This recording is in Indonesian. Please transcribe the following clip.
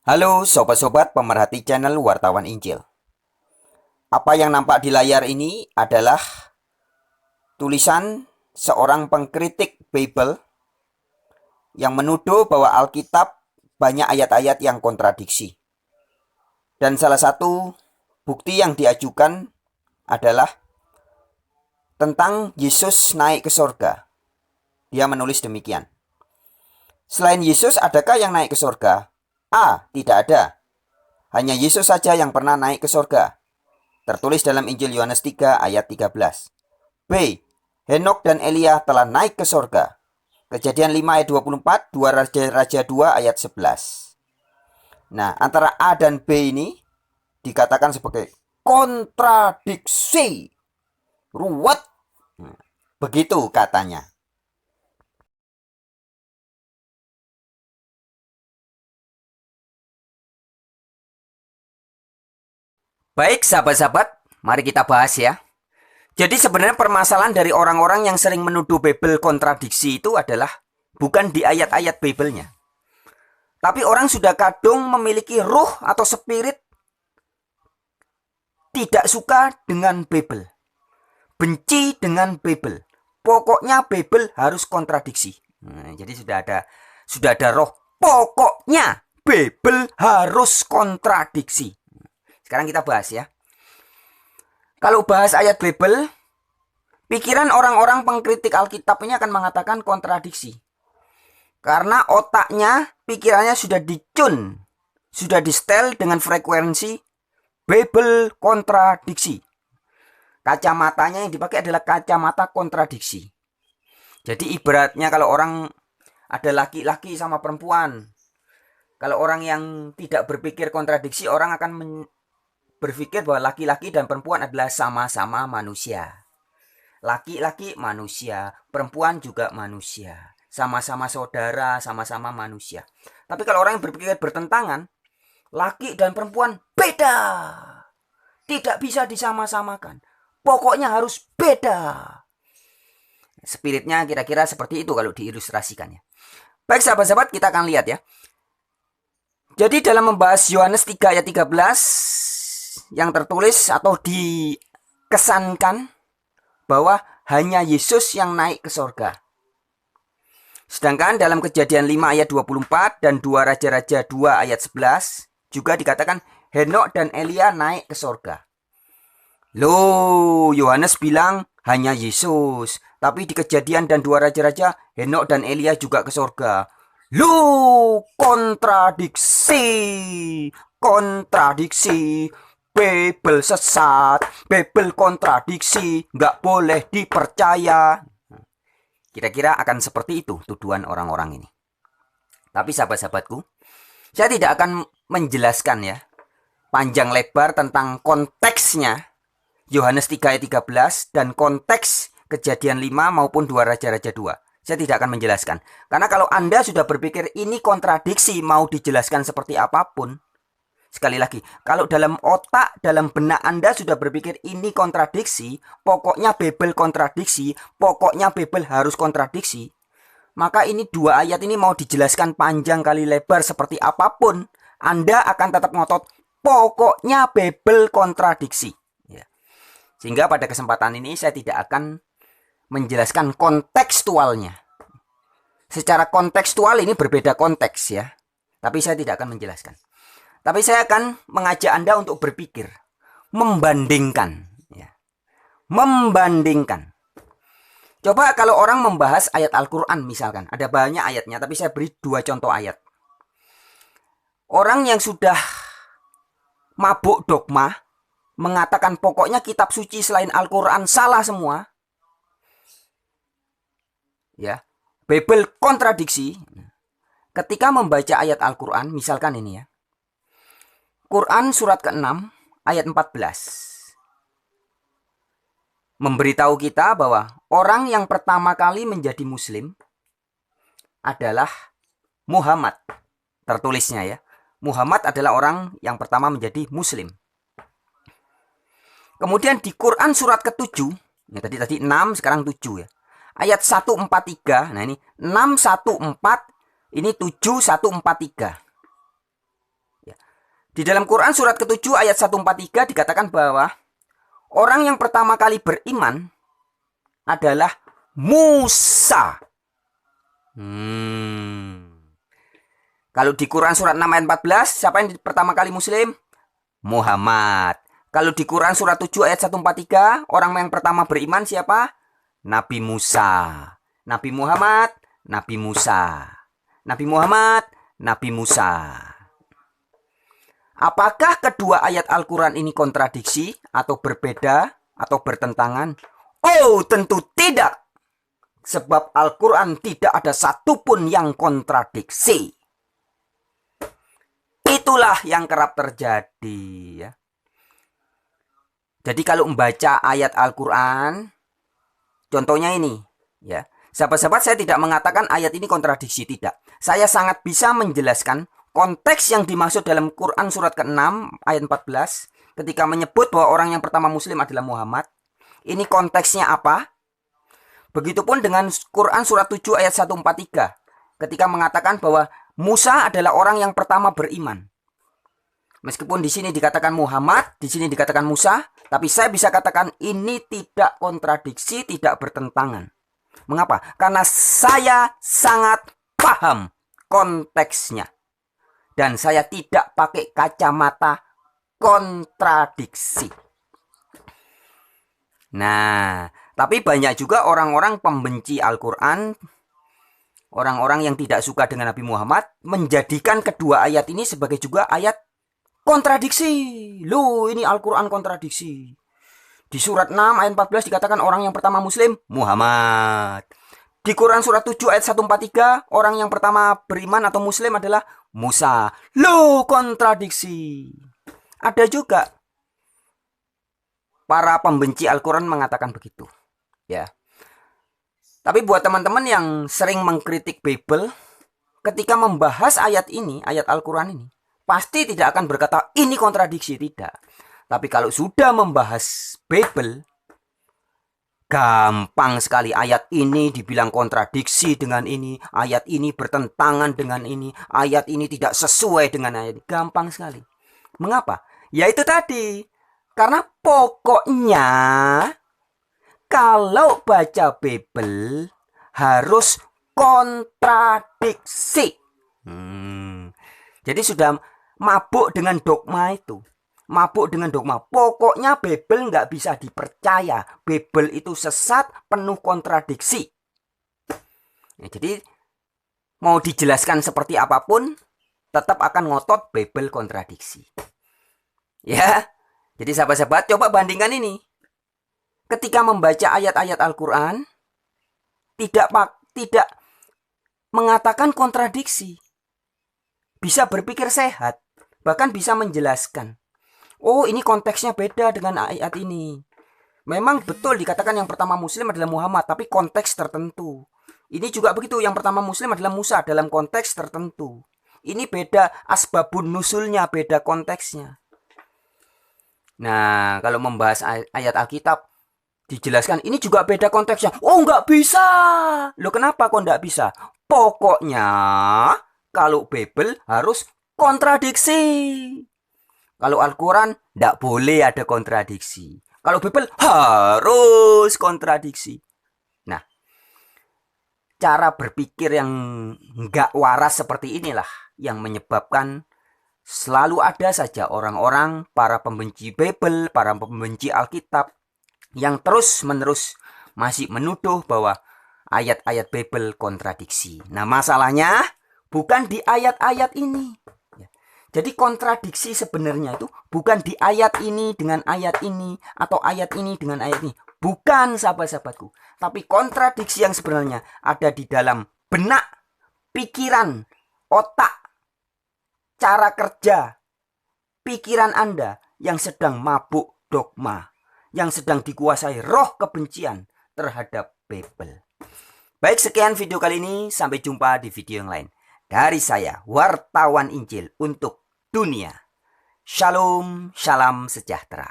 Halo sobat-sobat pemerhati channel Wartawan Injil. Apa yang nampak di layar ini adalah tulisan seorang pengkritik Bible yang menuduh bahwa Alkitab banyak ayat-ayat yang kontradiksi. Dan salah satu bukti yang diajukan adalah tentang Yesus naik ke sorga. Dia menulis demikian. Selain Yesus, adakah yang naik ke sorga? A. Tidak ada. Hanya Yesus saja yang pernah naik ke sorga. Tertulis dalam Injil Yohanes 3 ayat 13. B. Henok dan Elia telah naik ke sorga. Kejadian 5 ayat 24, 2 Raja-Raja 2 ayat 11. Nah, antara A dan B ini dikatakan sebagai kontradiksi. Ruwet. Begitu katanya. Baik sahabat-sahabat, mari kita bahas ya. Jadi sebenarnya permasalahan dari orang-orang yang sering menuduh Bible kontradiksi itu adalah bukan di ayat-ayat Bible-nya. Tapi orang sudah kadung memiliki ruh atau spirit tidak suka dengan Bible. Benci dengan Bible. Pokoknya Bible harus kontradiksi. Nah, jadi sudah ada roh. Pokoknya Bible harus kontradiksi. Sekarang kita bahas ya. Kalau bahas ayat Bible, pikiran orang-orang pengkritik Alkitab ini akan mengatakan kontradiksi. Karena otaknya, pikirannya sudah dicun, sudah di-setel dengan frekuensi Bible kontradiksi. Kacamatanya yang dipakai adalah kacamata kontradiksi. Jadi ibaratnya kalau orang ada laki-laki sama perempuan, kalau orang yang tidak berpikir kontradiksi, orang akan berpikir bahwa laki-laki dan perempuan adalah sama-sama manusia. Laki-laki manusia, perempuan juga manusia. Sama-sama saudara, sama-sama manusia. Tapi kalau orang yang berpikir bertentangan, laki dan perempuan beda. Tidak bisa disama-samakan. Pokoknya harus beda. Spiritnya kira-kira seperti itu kalau diilustrasikannya. Baik sahabat-sahabat, kita akan lihat ya. Jadi dalam membahas Yohanes 3 ayat 13 yang tertulis atau dikesankan bahwa hanya Yesus yang naik ke sorga. Sedangkan dalam Kejadian 5 ayat 24 dan 2 Raja-Raja 2 ayat 11 juga dikatakan Henok dan Elia naik ke sorga. Loh, Yohanes bilang hanya Yesus. Tapi di Kejadian dan 2 Raja-Raja Henok dan Elia juga ke sorga. Loh, kontradiksi. Kontradiksi. Bible sesat, Bible kontradiksi, nggak boleh dipercaya. Kira-kira akan seperti itu tuduhan orang-orang ini. Tapi sahabat-sahabatku, saya tidak akan menjelaskan ya panjang lebar tentang konteksnya Yohanes 3 ayat 13 dan konteks Kejadian 5 maupun 2 Raja-Raja 2. Saya tidak akan menjelaskan. Karena kalau Anda sudah berpikir ini kontradiksi mau dijelaskan seperti apapun, sekali lagi, kalau dalam otak, dalam benak Anda sudah berpikir ini kontradiksi, pokoknya Bible kontradiksi, pokoknya Bible harus kontradiksi, maka ini dua ayat ini mau dijelaskan panjang kali lebar seperti apapun, Anda akan tetap ngotot, pokoknya Bible kontradiksi. Ya. Sehingga pada kesempatan ini saya tidak akan menjelaskan kontekstualnya. Secara kontekstual ini berbeda konteks ya, tapi saya tidak akan menjelaskan. Tapi saya akan mengajak Anda untuk berpikir, membandingkan. Ya. Membandingkan. Coba kalau orang membahas ayat Al-Quran misalkan, ada banyak ayatnya, tapi saya beri 2 contoh ayat. Orang yang sudah mabuk dogma, mengatakan pokoknya kitab suci selain Al-Quran salah semua. Ya, Bible kontradiksi. Ketika membaca ayat Al-Quran, misalkan ini ya. Quran surat ke-6 ayat 14 memberitahu kita bahwa orang yang pertama kali menjadi muslim adalah Muhammad. Tertulisnya ya. Muhammad adalah orang yang pertama menjadi muslim. Kemudian di Quran surat ke-7, ya tadi 6 sekarang 7 ya. Ayat 143. Nah ini 614 ini 7143. Di dalam Quran surat ke-7 ayat 143 dikatakan bahwa orang yang pertama kali beriman adalah Musa. Kalau di Quran surat 6 ayat 14, siapa yang pertama kali muslim? Muhammad. Kalau di Quran surat 7 ayat 143, orang yang pertama beriman siapa? Nabi Musa. Nabi Muhammad, Nabi Musa. Nabi Muhammad, Nabi Musa. Apakah kedua ayat Al-Quran ini kontradiksi atau berbeda atau bertentangan? Oh, tentu tidak. Sebab Al-Quran tidak ada satupun yang kontradiksi. Itulah yang kerap terjadi, ya. Jadi kalau membaca ayat Al-Quran, contohnya ini, ya. Sahabat-sahabat, saya tidak mengatakan ayat ini kontradiksi, tidak. Saya sangat bisa menjelaskan konteks yang dimaksud dalam Quran surat ke-6 ayat 14 ketika menyebut bahwa orang yang pertama muslim adalah Muhammad. Ini konteksnya apa? Begitupun dengan Quran surat 7 ayat 143 ketika mengatakan bahwa Musa adalah orang yang pertama beriman. Meskipun di sini dikatakan Muhammad, di sini dikatakan Musa, tapi saya bisa katakan ini tidak kontradiksi, tidak bertentangan. Mengapa? Karena saya sangat paham konteksnya. Dan saya tidak pakai kacamata kontradiksi. Nah, tapi banyak juga orang-orang pembenci Al-Quran, orang-orang yang tidak suka dengan Nabi Muhammad, menjadikan kedua ayat ini sebagai juga ayat kontradiksi. Loh, ini Al-Quran kontradiksi. Di surat 6 ayat 14 dikatakan orang yang pertama muslim, Muhammad. Di Quran surat 7 ayat 143, orang yang pertama beriman atau muslim adalah Musa. Loh, kontradiksi. Ada juga para pembenci Al-Quran mengatakan begitu. Ya. Tapi buat teman-teman yang sering mengkritik Bible, ketika membahas ayat ini, ayat Al-Quran ini, pasti tidak akan berkata ini kontradiksi, tidak. Tapi kalau sudah membahas Bible, gampang sekali ayat ini dibilang kontradiksi dengan ini, ayat ini bertentangan dengan ini, ayat ini tidak sesuai dengan ayat ini. Gampang sekali. Mengapa? Ya itu tadi. Karena pokoknya kalau baca Bible harus kontradiksi. Jadi sudah mabuk dengan dogma itu. Mabuk dengan dogma. Pokoknya Bible nggak bisa dipercaya. Bible itu sesat, penuh kontradiksi. Ya, jadi mau dijelaskan seperti apapun, tetap akan ngotot Bible kontradiksi. Ya, jadi sahabat-sahabat coba bandingkan ini. Ketika membaca ayat-ayat Al-Quran, tidak mengatakan kontradiksi. Bisa berpikir sehat, bahkan bisa menjelaskan. Oh, ini konteksnya beda dengan ayat ini. Memang betul dikatakan yang pertama muslim adalah Muhammad, tapi konteks tertentu. Ini juga begitu, yang pertama muslim adalah Musa dalam konteks tertentu. Ini beda asbabun nusulnya, beda konteksnya. Nah, kalau membahas ayat Alkitab, dijelaskan ini juga beda konteksnya. Oh, nggak bisa. Loh, kenapa kok nggak bisa? Pokoknya kalau Bible harus kontradiksi. Kalau Al-Quran tidak boleh ada kontradiksi. Kalau Bible harus kontradiksi. Nah, cara berpikir yang nggak waras seperti inilah yang menyebabkan selalu ada saja orang-orang, para pembenci Bible, para pembenci Alkitab, yang terus-menerus masih menuduh bahwa ayat-ayat Bible kontradiksi. Nah, masalahnya bukan di ayat-ayat ini. Jadi kontradiksi sebenarnya itu bukan di ayat ini dengan ayat ini, atau ayat ini dengan ayat ini. Bukan, sahabat-sahabatku. Tapi kontradiksi yang sebenarnya ada di dalam benak, pikiran, otak, cara kerja, pikiran Anda yang sedang mabuk dogma, yang sedang dikuasai roh kebencian terhadap Bible. Baik, sekian video kali ini. Sampai jumpa di video yang lain. Dari saya, wartawan Injil untuk dunia. Shalom, salam sejahtera.